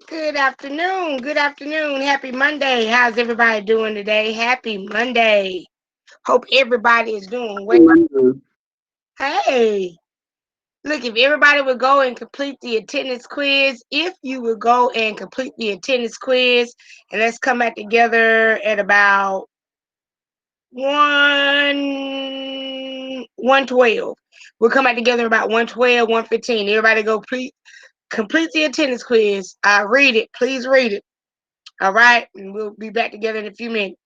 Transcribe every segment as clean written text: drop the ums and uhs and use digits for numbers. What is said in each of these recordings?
Good afternoon. Good afternoon. Happy Monday. How's everybody doing today? Happy Monday. Hope everybody is doing well. Hey, look, if everybody would go and complete the attendance quiz, if you would go and complete the attendance quiz, and let's come back together at about 1:12. We'll come back together about 1:12, 1:15. Everybody go complete the attendance quiz. Read it. Please read it. All right, and we'll be back together in a few minutes.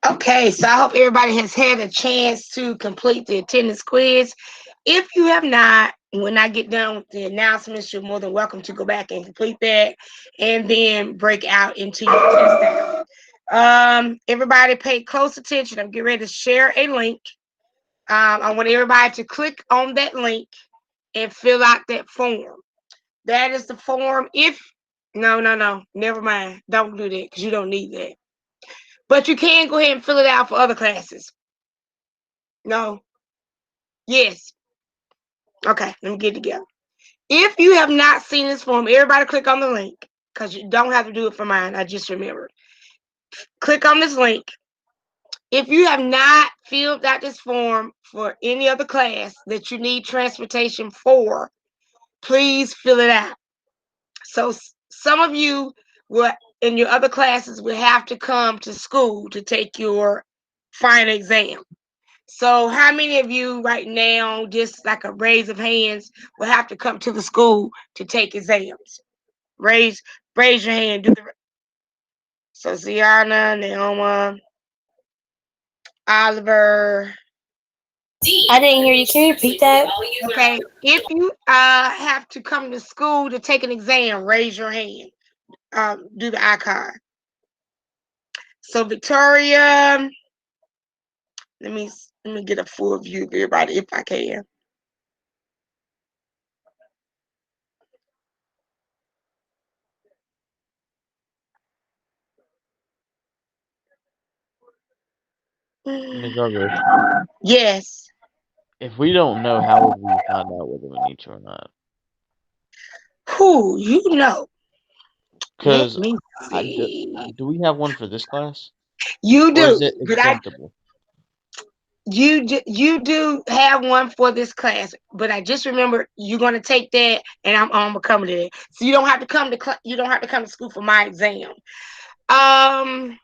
Okay, so I hope everybody has had a chance to complete the attendance quiz. If you have not, when I get done with the announcements, you're more than welcome to go back and complete that and then break out into your test out. Everybody pay close attention. I'm getting ready to share a link. I want everybody to click on that link and fill out that form. That is the form. If no, never mind. Don't do that because you don't need that. But you can go ahead and fill it out for other classes. No. Yes. Okay, let me get it together. If you have not seen this form, everybody click on the link because you don't have to do it for mine. I just remembered. Click on this link. If you have not filled out this form for any other class that you need transportation for, please fill it out. So some of you will, in your other classes, will have to come to school to take your final exam. So how many of you right now, just like a raise of hands, will have to come to the school to take exams? Raise your hand. So Ziana, Naoma, Oliver. I didn't hear you. Can you repeat that? Okay. If you have to come to school to take an exam, raise your hand. Do the icon. So Victoria, let me get a full view of everybody if I can. Ms. Douglas, Yes. if we don't know, how would we find out whether we need to or not? Who you know? Let Because me I do, see. do we have one for this class, You or is do, it but exemptable? you do have one for this class, but I just remember you're gonna take that, and I'm gonna come to that. So you don't have to come to you don't have to come to school for my exam. Um.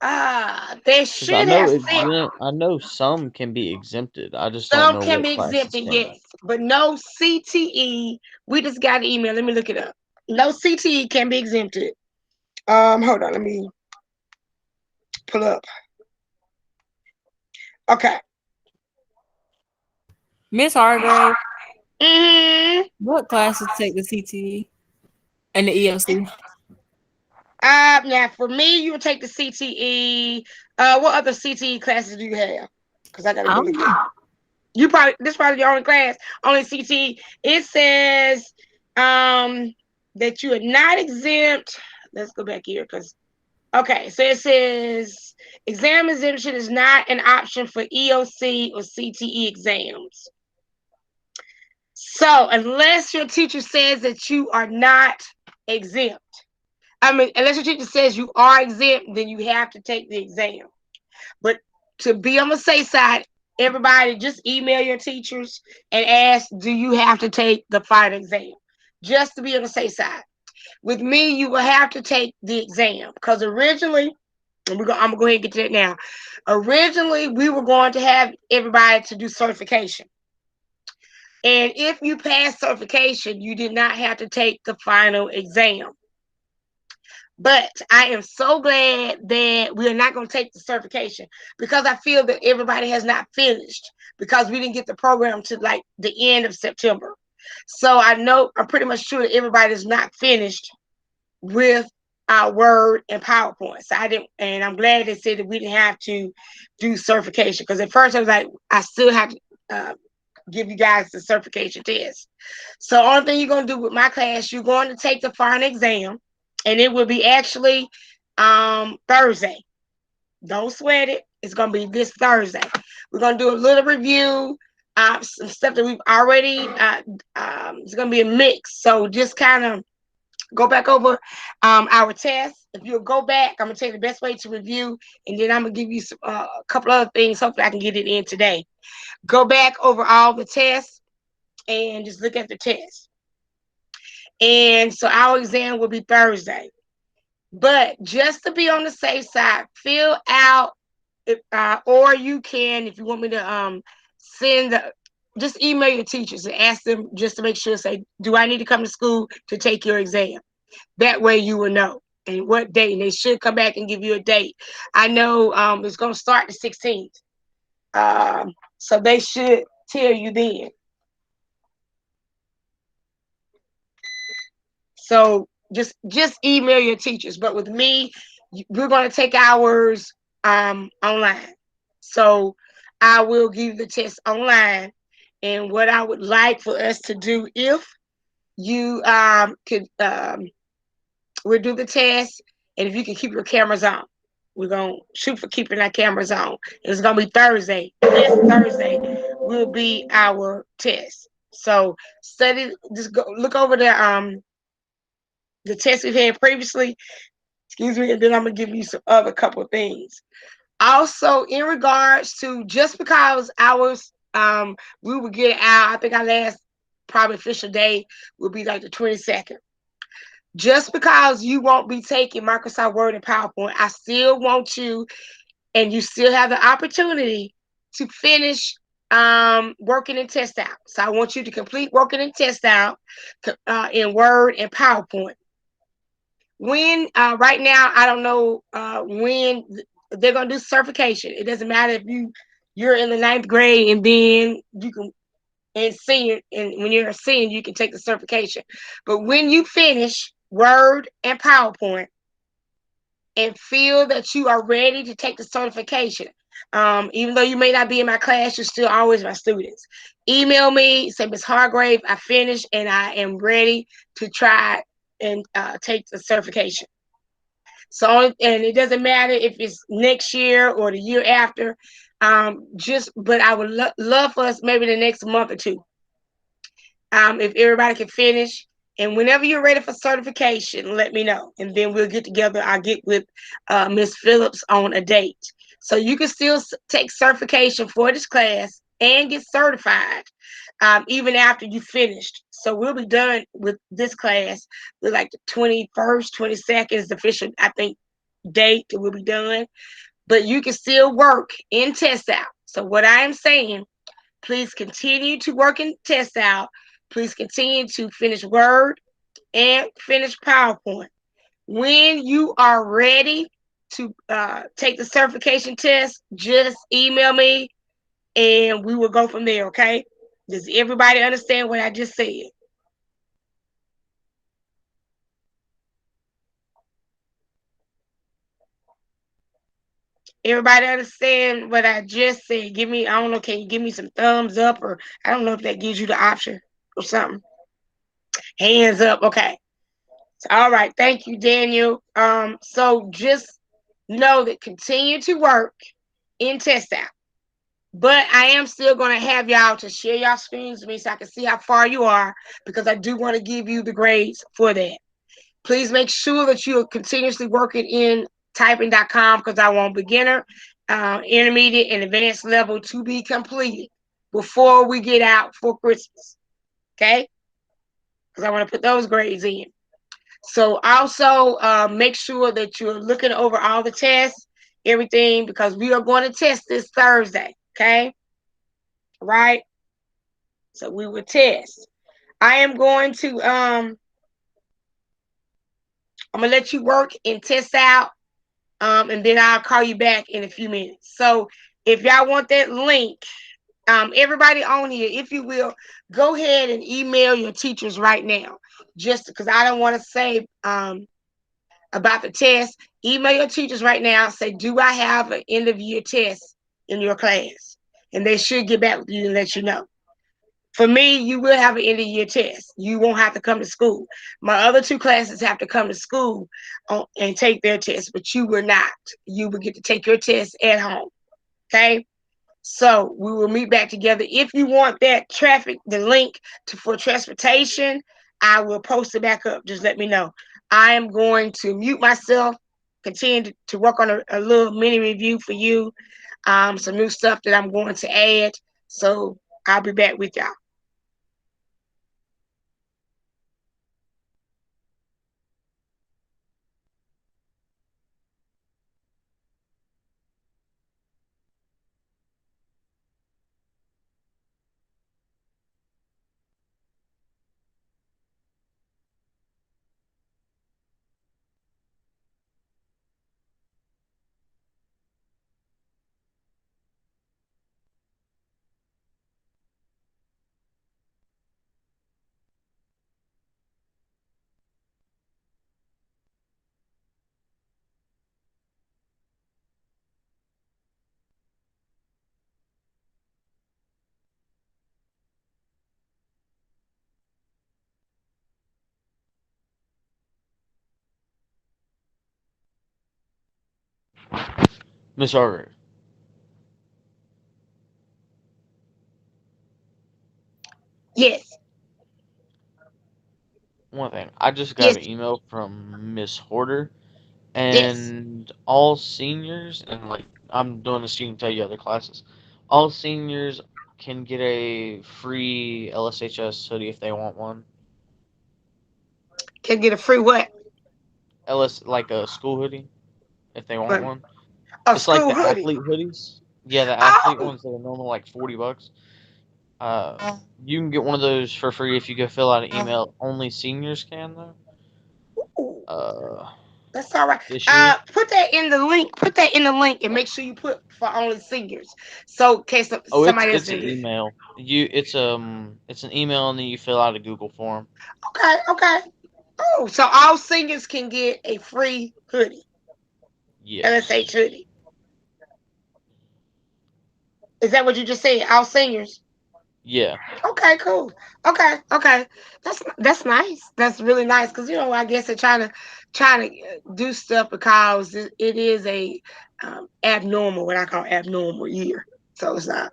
They Because I should know have sent. I know some can be exempted. I just don't Some know can what be classes exempted, can. yes, but no CTE. We just got an email. Let me look it up. No CTE can be exempted. Hold on. Let me pull up. Okay. Miss Hargrave, Hmm. what classes take the CTE and the EOC? Now for me, you would take the CTE. What other CTE classes do you have? Because I gotta I go don't look know. at. You probably this probably your only class, only CTE. It says that you are not exempt. Let's go back here because okay, so it says exam exemption is not an option for EOC or CTE exams. So unless your teacher says that you are not exempt, I mean, unless your teacher says you are exempt, then you have to take the exam. But to be on the safe side, everybody just email your teachers and ask, do you have to take the final exam? Just to be on the safe side. With me, you will have to take the exam because originally, I'm gonna go ahead and get to that now. Originally, we were going to have everybody to do certification. And if you pass certification, you did not have to take the final exam. But I am so glad that we are not going to take the certification because I feel that everybody has not finished because we didn't get the program to like the end of September. So I'm pretty much sure that everybody is not finished with our Word and PowerPoint. So I didn't, and I'm glad they said that we didn't have to do certification because at first I was like, I still have to give you guys the certification test. So only thing you're going to do with my class, you're going to take the final exam, and it will be actually Thursday. Don't sweat it. It's going to be this Thursday. We're going to do a little review, some stuff that we've already. It's going to be a mix. So just kind of go back over our test. If you'll go back, I'm going to tell you the best way to review, and then I'm going to give you a couple other things. Hopefully, I can get it in today. Go back over all the tests and just look at the test. And so our exam will be Thursday. But just to be on the safe side, fill out, or you can, if you want me to send just email your teachers and ask them just to make sure, say, do I need to come to school to take your exam? That way you will know. and what date, and they should come back and give you a date. I know it's going to start the 16th, so they should tell you then. So just email your teachers. But with me, we're going to take ours online. So I will give the test online. And what I would like for us to do, if you could, we'll do the test, and if you can keep your cameras on, we're gonna shoot for keeping our cameras on. It's gonna be Thursday. This Thursday will be our test. So study, just go look over the test we've had previously, excuse me, and then I'm gonna give you some other couple of things. Also, in regards to, just because ours, we will get out. I think our last probably official day will be like the 22nd. Just because you won't be taking Microsoft Word and PowerPoint, I still want you, and you still have the opportunity to finish working and test out. So I want you to complete working and test out in Word and PowerPoint. When right now, I don't know when they're gonna do certification. It doesn't matter if you're in the ninth grade, and then you can, and senior, and when you're a senior, you can take the certification. But when you finish Word and PowerPoint and feel that you are ready to take the certification, even though you may not be in my class, you're still always my students. Email me, say, Ms. Hargrave, I finished and I am ready to try and take the certification. So, and it doesn't matter if it's next year or the year after. But I would love for us maybe the next month or two, if everybody can finish. And whenever you're ready for certification, let me know, and then we'll get together. I'll get with Miss Phillips on a date, so you can still take certification for this class and get certified, even after you finished. So we'll be done with this class with like the 21st, 22nd is the official, I think, date that we'll be done. But you can still work in test out. So what I am saying, please continue to work in test out. Please continue to finish Word and finish PowerPoint. When you are ready to take the certification test, just email me and we will go from there, okay? Does everybody understand what I just said? Everybody understand what I just said? Give me, I don't know, can you give me some thumbs up, or I don't know if that gives you the option or something. Hands up, okay. All right, thank you, Daniel. So just know that continue to work in test out. But I am still going to have y'all to share y'all screens with me so I can see how far you are, because I do want to give you the grades for that. Please make sure that you are continuously working in typing.com, because I want beginner, intermediate, and advanced level to be completed before we get out for Christmas. Okay? Because I want to put those grades in. So also make sure that you're looking over all the tests, everything, because we are going to test this Thursday. Okay? Right? So we will test. I am going to I'm gonna let you work and test out, and then I'll call you back in a few minutes. So if y'all want that link, everybody on here, if you will, go ahead and email your teachers right now. Just because I don't want to say about the test, email your teachers right now. Say, do I have an end of year test in your class? And they should get back with you and let you know. For me, you will have an end of year test. You won't have to come to school. My other two classes have to come to school and take their test, but you will not. You will get to take your test at home. Okay? So we will meet back together. If you want that the link for transportation, I will post it back up. Just let me know. I am going to mute myself, continue to work on a little mini review for you, some new stuff that I'm going to add. So I'll be back with y'all. Miss Arter, Yes, one thing. I just got yes, an email from Miss Horder, yes. and all seniors, and like I'm doing this, you can tell you other classes. All seniors can get a free LSHS hoodie if they want one. Can get a free what? LS like a school hoodie if they want What? one. A It's like school the hoodie. athlete hoodies. Yeah, the athlete Oh, ones that are normal like $40. Uh, you can get one of those for free if you go fill out an email. Only seniors can though. ooh, Uh, that's all right. this year. Put that in the link. Put that in the link, and make sure you put for only seniors, so in case Oh, it's somebody else it's an didn't get it. email. It's an email and then you fill out a Google form. Okay, okay. Oh, so all seniors can get a free hoodie, LSH Yes. hoodie. Is that what you just said? All seniors. Yeah. Okay, cool. Okay, okay. That's nice. That's really nice because I guess they're trying to do stuff because it is a abnormal, what I call abnormal year. So it's not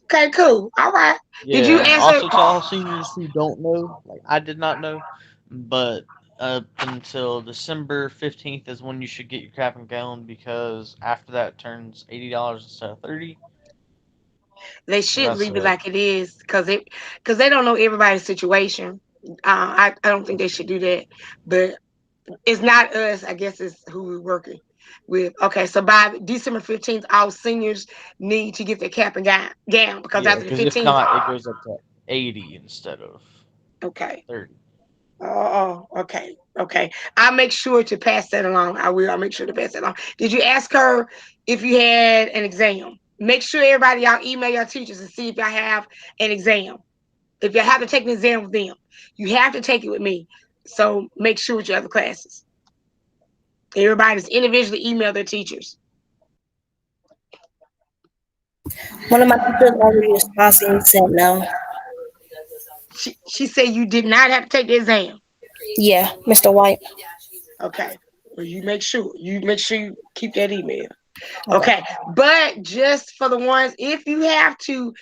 okay. Cool. All right. Did you Yeah. answer? Also, to all seniors who don't know, like I did not know, but up until December 15th is when you should get your cap and gown because after that it turns $80 instead of 30. They So should that's leave it it. like it is because they don't know everybody's situation. I don't think they should do that, but it's not us. I guess it's who we're working with. Okay, so by December 15th, all seniors need to get their cap and gown because Yeah, after the because if 15th, not, it goes up to 80 instead of okay. 30. Okay, okay. I'll make sure to pass that along. I will. I'll make sure to pass that along. Did you ask her if you had an exam? Make sure everybody y'all email your teachers and see if y'all have an exam. If you have to take an exam with them, you have to take it with me. So make sure with your other classes. Everybody's individually email their teachers. One of my teachers already responded and said no. She said you did not have to take the exam. Yeah, Mr. White. Okay. Well, you make sure you keep that email. Okay. Okay. But just for the ones, if you have to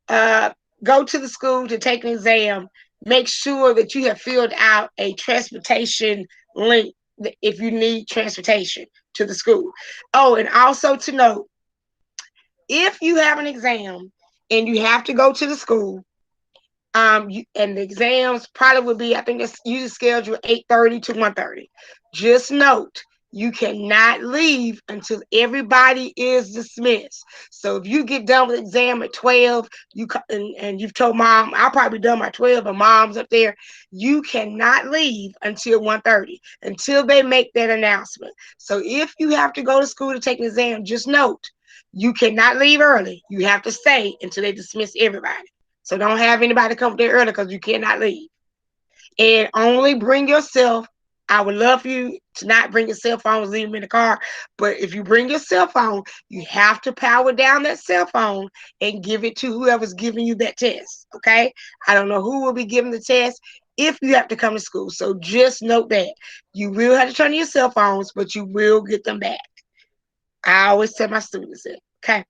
uh, go to the school to take an exam, make sure that you have filled out a transportation link if you need transportation to the school. Oh, and also to note, if you have an exam and you have to go to the school, and the exams probably would be, I think it's usually scheduled 8:30 to 1:30. Just note, you cannot leave until everybody is dismissed. So if you get done with the exam at 12, and you've told mom, I'll probably be done by 12, and mom's up there, you cannot leave until 1:30 until they make that announcement. So if you have to go to school to take an exam, just note, you cannot leave early. You have to stay until they dismiss everybody. So don't have anybody come there early because you cannot leave. And only bring yourself. I would love for you to not bring your cell phones, leave them in the car. But if you bring your cell phone, you have to power down that cell phone and give it to whoever's giving you that test. Okay? I don't know who will be giving the test if you have to come to school. So just note that. You will have to turn your cell phones, but you will get them back. I always tell my students that. Okay.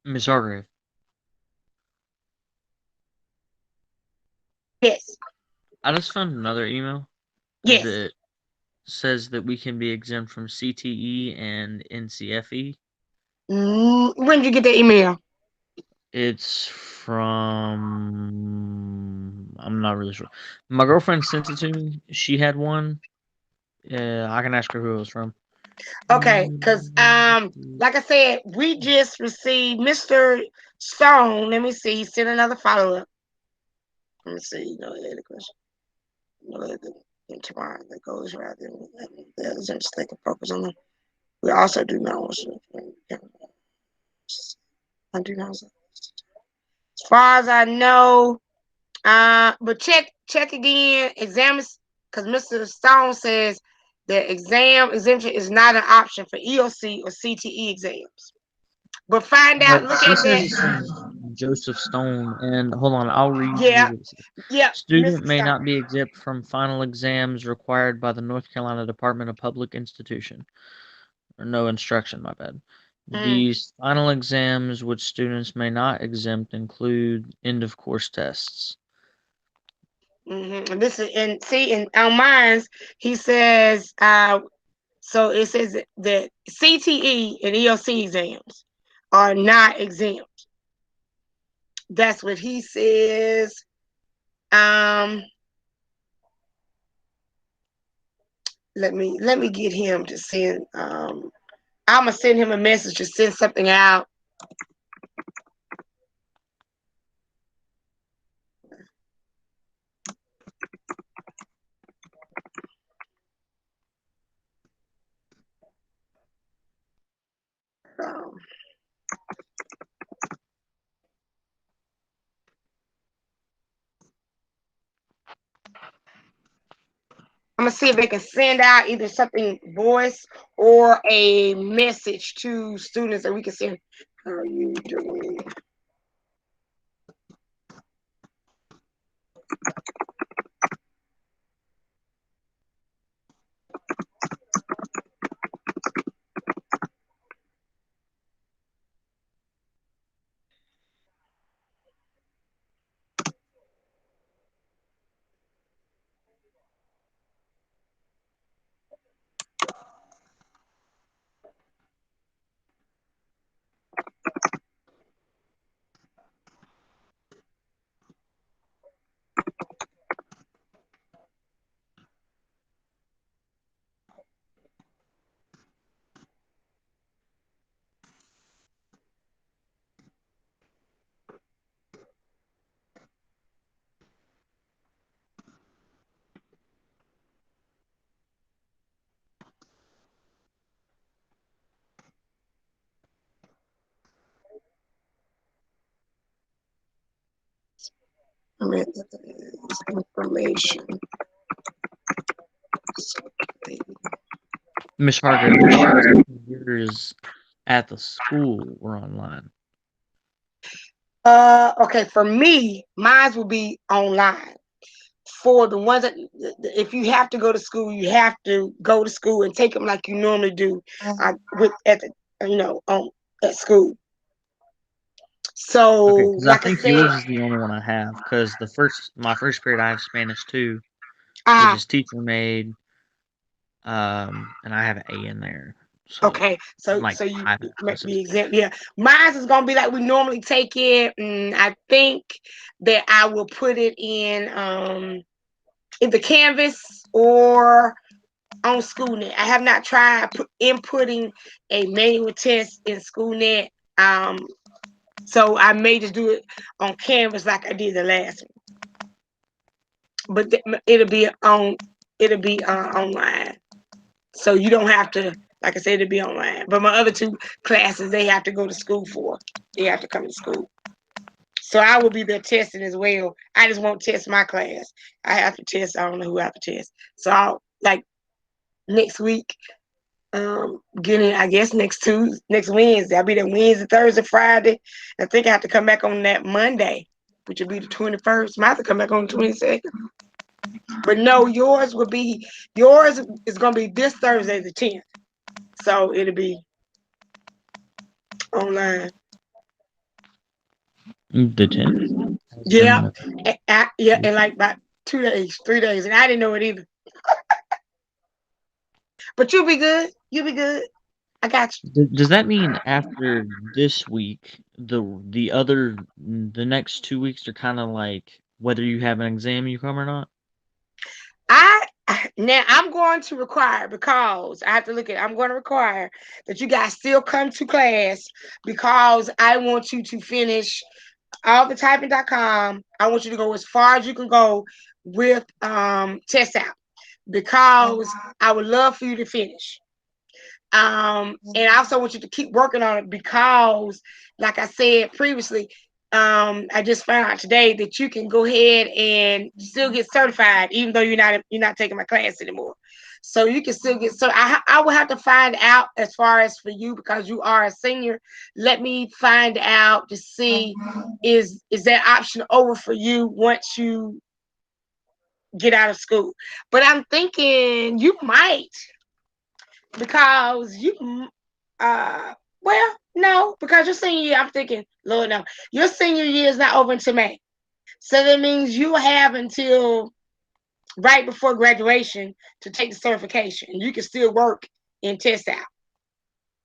Miss Hargrave, Yes. I just found another email Yes. that says that we can be exempt from CTE and NCFE. When did you get the email? It's from, I'm not really sure. My girlfriend sent it to me. She had one. I can ask her who it was from. Okay, because like I said, we just received Mr. Stone. Let me see. He sent another follow up. Let me see. No other question. No other tomorrow that goes right there. The others are mistaken focus on them. We also do know. I do know. As far as I know, but check again. Exams, because Mr. Stone says the exam exemption is not an option for EOC or CTE exams. But find out. Look She at says it's that. from Joseph Stone, and hold on, I'll read you Yeah, what it says. yeah, Student Mr. may Stone. not be exempt from final exams required by the North Carolina Department of Public Institution. Or no instruction, my bad. Mm, These final exams which students may not exempt include end of course tests. And this is and see in on mine. He says. So it says that CTE and EOC exams are not exempt. That's what he says. Um, let me get him to send. I'm gonna send him a message to send something out. Um, I'm gonna see if they can send out either something voice or a message to students that we can send. How are you doing? Information. Miss Hargrave, is she taking yours at the school or online? Okay, for me, mine will be online. For the ones that, if you have to go to school, you have to go to school and take them like you normally do, with at the, at school. So, Okay, because I like I think said, yours is the only one I have. Because my first period I have Spanish 2, which uh, is teacher made, and I have an A in there. So okay, so like you I have might classes. be exempt. Yeah, mine is gonna be like we normally take it. And I think that I will put it in the Canvas or on SchoolNet. I have not tried inputting a manual test in SchoolNet. So I may just do it on Canvas like I did the last one. But it'll be online. So you don't have to, like I said, it'll be online. But my other two classes, they have to go to school for. They have to come to school. So I will be there testing as well. I just won't test my class. I have to test. I don't know who I have to test. So I'll like next week. Getting I guess next Wednesday. I'll be there Wednesday, Thursday, Friday. I think I have to come back on that Monday, which will be the 21st. I have to come back on the 22nd. But no, yours is gonna be this Thursday, the 10th. So it'll be online. The 10th? How's Yeah, coming up? yeah, in like about 2 days, 3 days, and I didn't know it either. But you'll be good. You'll be good. I got you. Does that mean after this week, the next 2 weeks are kind of like whether you have an exam you come or not? I Now I'm going to require, because I have to look at. I'm going to require that you guys still come to class, because I want you to finish all the typing.com. I want you to go as far as you can go with test out, because I would love for you to finish. And I also want you to keep working on it, because, like I said previously, I just found out today that you can go ahead and still get certified, even though you're not taking my class anymore. So you can still get. So I will have to find out as far as for you, because you are a senior. Let me find out to see, is that option over for you once you get out of school. But I'm thinking you might, because you well, no, because your senior year, I'm thinking, Lord, no, your senior year is not over until May. So that means you have until right before graduation to take the certification. You can still work and test out.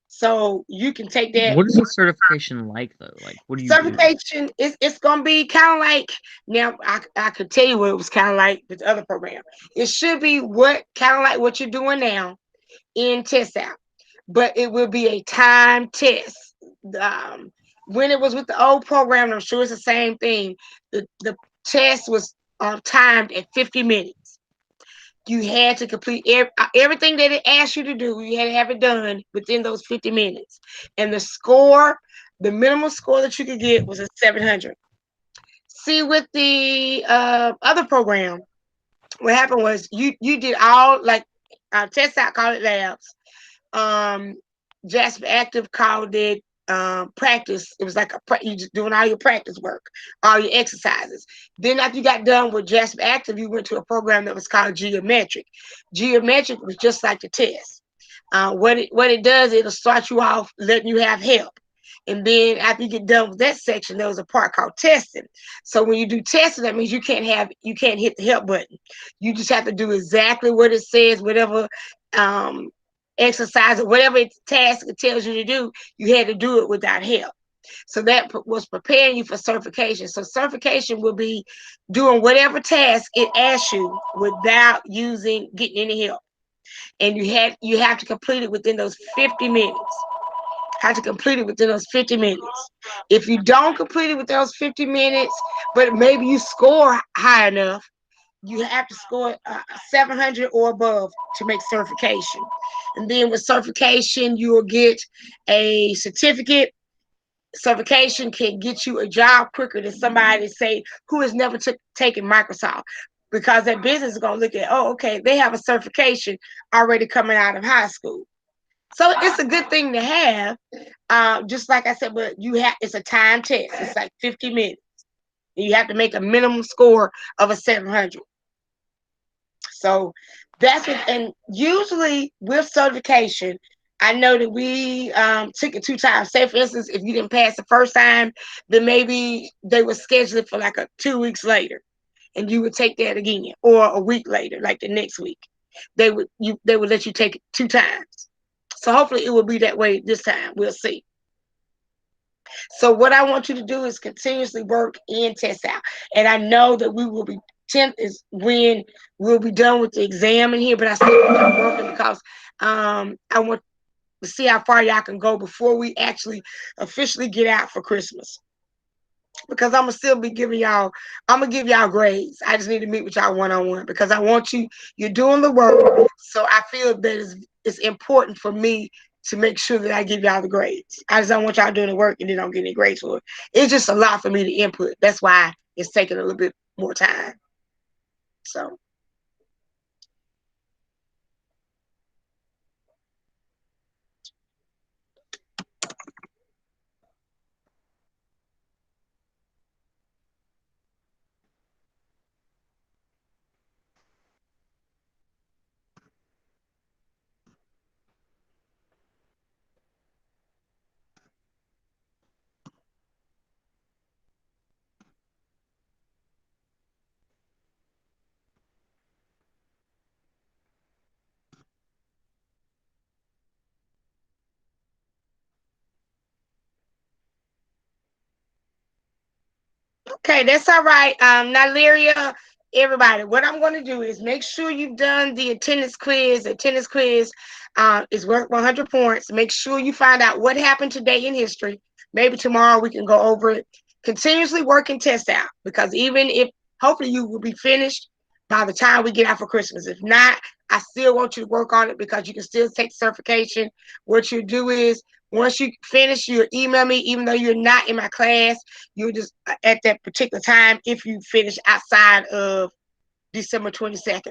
So you can take that What is the certification like though? Like, what do you do? certification. It's gonna be kind of like, now I could tell you what it was kind of like with the other program. It should be what kind of like what you're doing now in test out, but it will be a time test. Um, when it was with the old program, I'm sure it's the same thing. The test was timed at 50 minutes. You had to complete everything that it asked you to do. You had to have it done within those 50 minutes. And the score, the minimum score that you could get was a 700. See, with the other program, what happened was you did all like test out, call it labs. um Jasper Active called it practice. It was like you just doing all your practice work, all your exercises. Then after you got done with Jasper Active, you went to a program that was called Geometric. Geometric was just like the test. What it does, it'll start you off letting you have help. And then after you get done with that section, there was a part called testing. So when you do testing, that means you can't hit the help button. You just have to do exactly what it says, whatever um, exercise or whatever task it tells you to do. You had to do it without help. So that was preparing you for certification. So certification will be doing whatever task it asks you without getting any help. And you have to complete it within those 50 minutes. Have to complete it within those 50 minutes. If you don't complete it within those 50 minutes, but maybe you score high enough, you have to score 700 or above to make certification. And then with certification, you will get a certificate. Certification can get you a job quicker than somebody, say, who has never taken Microsoft, because that business is going to look at, oh, okay, they have a certification already coming out of high school. So it's a good thing to have. Just like I said, but it's a time test. It's like 50 minutes. You have to make a minimum score of a 700. So that's what, and usually with certification, I know that we took it 2 times. Say, for instance, if you didn't pass the first time, then maybe they would schedule it for like 2 weeks later, and you would take that again, or a week later, like the next week. They would let you take it 2 times. So hopefully it will be that way this time. We'll see. So what I want you to do is continuously work and test out. And I know that we will be 10th is when we'll be done with the exam in here, but I still want y'all working, because I want to see how far y'all can go before we actually officially get out for Christmas. Because I'm gonna still be giving y'all, I'm gonna give y'all grades. I just need to meet with y'all one on one, because I want you're doing the work. So I feel that it's important for me to make sure that I give y'all the grades. I just don't want y'all doing the work and then don't get any grades for it. It's just a lot for me to input. That's why it's taking a little bit more time. So Okay, that's all right. Now, Lyria, everybody, what I'm going to do is make sure you've done the attendance quiz. The attendance quiz is worth 100 points. Make sure you find out what happened today in history. Maybe tomorrow we can go over it. Continuously work and test out, because even if hopefully you will be finished by the time we get out for Christmas. If not, I still want you to work on it because you can still take certification. What you do is once you finish, you'll email me, even though you're not in my class. You just at that particular time, if you finish outside of December 22nd,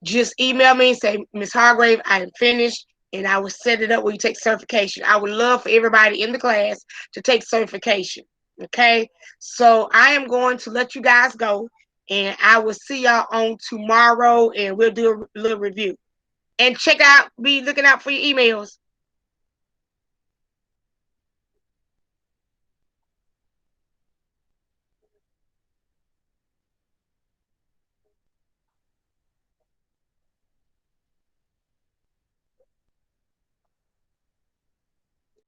just email me and say, Miss Hargrave, I am finished, and I will set it up where you take certification. I would love for everybody in the class to take certification. Okay, so I am going to let you guys go, and I will see y'all on tomorrow, and we'll do a little review. And check out, be looking out for your emails.